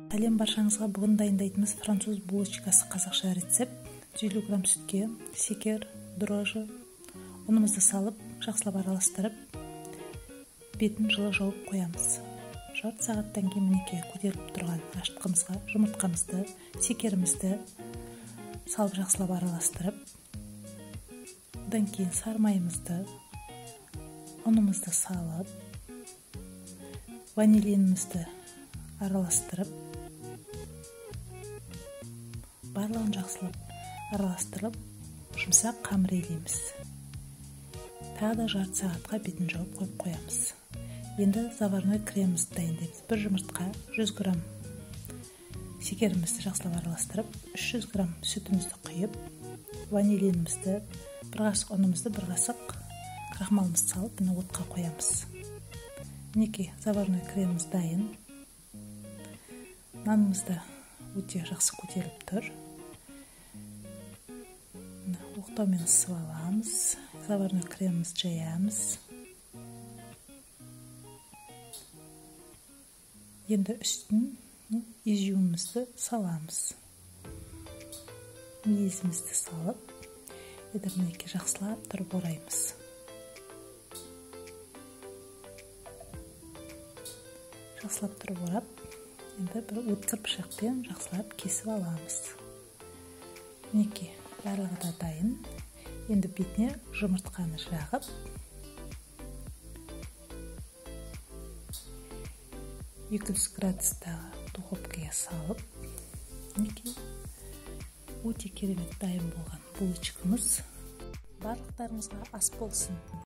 Сәлем баршаңызға. Бүгін дайындайтынымыз француз булочкасы қазақша рецепт. 150 грамм сүтке секер, дрожжи, ұнымызды салып, жақсылап араластырып, бетін жылы жауып қоямыз. Жарты сағаттан кейін мінекей көтеріліп тұрған ашытқымызға жұмыртқамызды, секерімізді салып жақсылап араластырып, одан кейін сары майымызды, ұнымызды салып, ванилинімізді араластырып, барлығын жақсылап араластырып, жұмсақ қамыр илейміз. Тағы да жарты сағатқа бетін жауып қойып қоямыз. Енді заварной кремімізді дайындаймыз. 1 жұмыртқа, 100 грамм секерімізді жақсылап араластырып, 300 грамм сүтімізді құйып, ванилинімізді, 1 қасық ұнымызды, 1 қасық крахмалымызды салып, бұны отқа қоямыз. Мінекей заварной креміміз дайын. Нанымызды өте жақсы көтеріліп тұр. Оқтаумен ысып аламыз. Заварной кремімізді жаямыз. Енді үстін изюмімізді саламыз. Мүйізімізді салып, енді мінекей жақсылап тұрып ораймыз. Жақсылап тұрып орап, енді бір өткір пышақпен жақсылап кесіп аламыз. Мінекей барлығы да дайын. Енді бетіне жұмыртқаны жағып, градустағы духовкаға салып, мінекей өте керемет дайын болған булочкамыз. Барлықтарыңызға ас болсын.